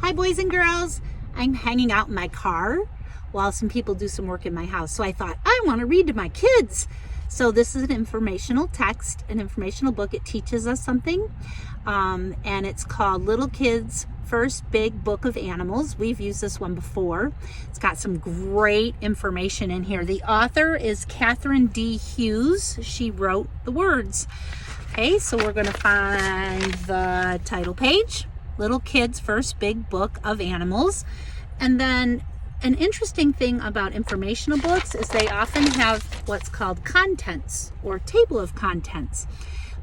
Hi, boys and girls. I'm hanging out in my car while some people do some work in my house. So I thought, I want to read to my kids. So this is an informational text, an informational book. It teaches us something, and it's called Little Kids' First Big Book of Animals. We've used this one before. It's got some great information in here. The author is Catherine D. Hughes. She wrote the words. Okay, so we're going to find the title page, Little Kids' First Big Book of Animals. And then an interesting thing about informational books is they often have what's called contents or table of contents.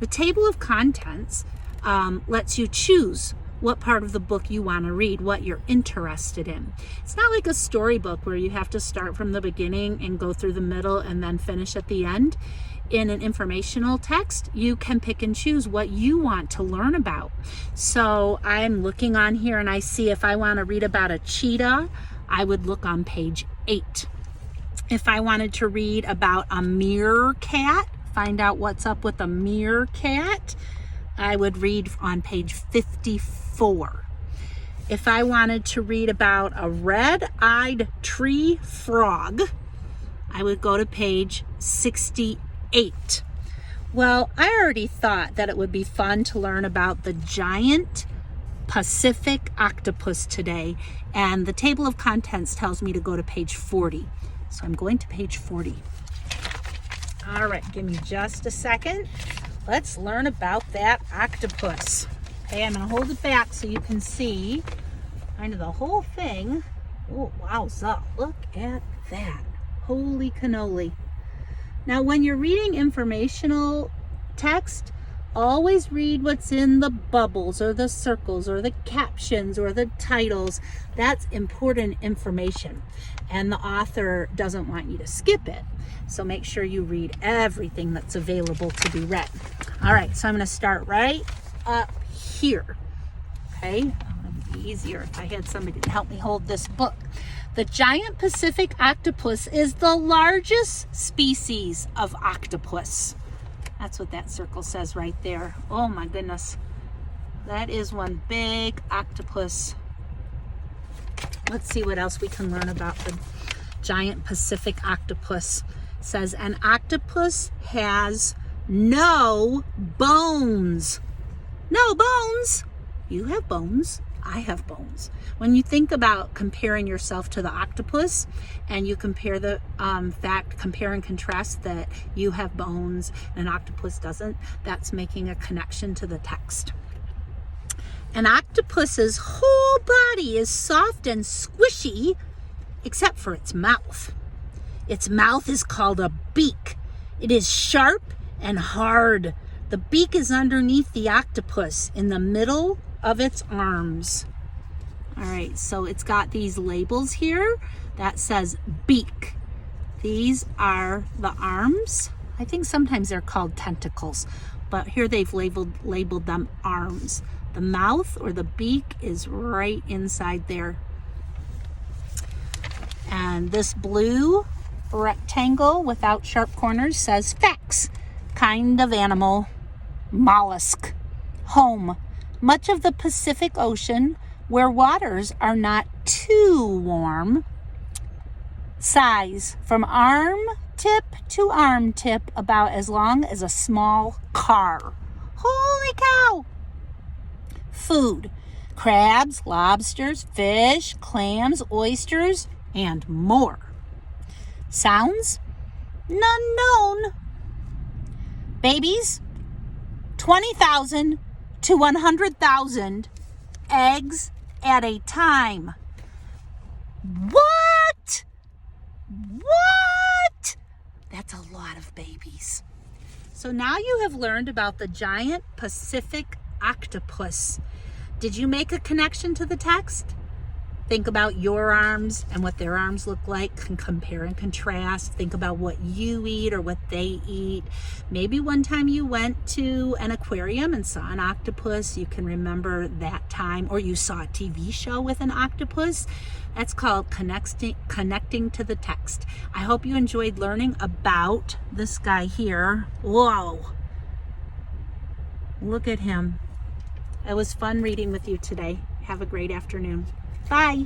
The table of contents lets you choose what part of the book you want to read, what you're interested in. It's not like a storybook where you have to start from the beginning and go through the middle and then finish at the end. In an informational text, you can pick and choose what you want to learn about. So I'm looking on here and I see if I want to read about a cheetah, I would look on page 8. If I wanted to read about a meerkat, find out what's up with a meerkat, I would read on page 54. If I wanted to read about a red-eyed tree frog, I would go to page 68. Well, I already thought that it would be fun to learn about the giant Pacific octopus today, and the table of contents tells me to go to page 40. So I'm going to page 40. All right, give me just a second. Let's learn about that octopus. Okay, I'm going to hold it back so you can see kind of the whole thing. Oh, wowza, look at that. Holy cannoli. Now, when you're reading informational text, always read what's in the bubbles or the circles or the captions or the titles. That's important information, and the author doesn't want you to skip it. So make sure you read everything that's available to be read. All right, so I'm going to start right up here. Okay, it would be easier if I had somebody to help me hold this book. The giant Pacific octopus is the largest species of octopus. That's what that circle says right there. Oh my goodness. That is one big octopus. Let's see what else we can learn about the giant Pacific octopus. It says an octopus has no bones. No bones. You have bones. I have bones. When you think about comparing yourself to the octopus and you compare the compare and contrast that you have bones and an octopus doesn't, that's making a connection to the text. An octopus's whole body is soft and squishy except for its mouth. Its mouth is called a beak. It is sharp and hard. The beak is underneath the octopus in the middle of its arms. All right, so it's got these labels here that says beak. These are the arms. I think sometimes they're called tentacles, but here they've labeled them arms. The mouth or the beak is right inside there. And this blue rectangle without sharp corners says facts. Kind of animal, mollusk, home. Much of the Pacific Ocean where waters are not too warm. Size from arm tip to arm tip, about as long as a small car. Holy cow! Food: crabs, lobsters, fish, clams, oysters, and more. Sounds: none known. Babies: 20,000 to 100,000 eggs at a time. What? What? That's a lot of babies. So now you have learned about the giant Pacific octopus. Did you make a connection to the text? Think about your arms and what their arms look like, and compare and contrast. Think about what you eat or what they eat. Maybe one time you went to an aquarium and saw an octopus. You can remember that time, or you saw a TV show with an octopus. That's called connecting to the text. I hope you enjoyed learning about this guy here. Whoa. Look at him. It was fun reading with you today. Have a great afternoon. Bye.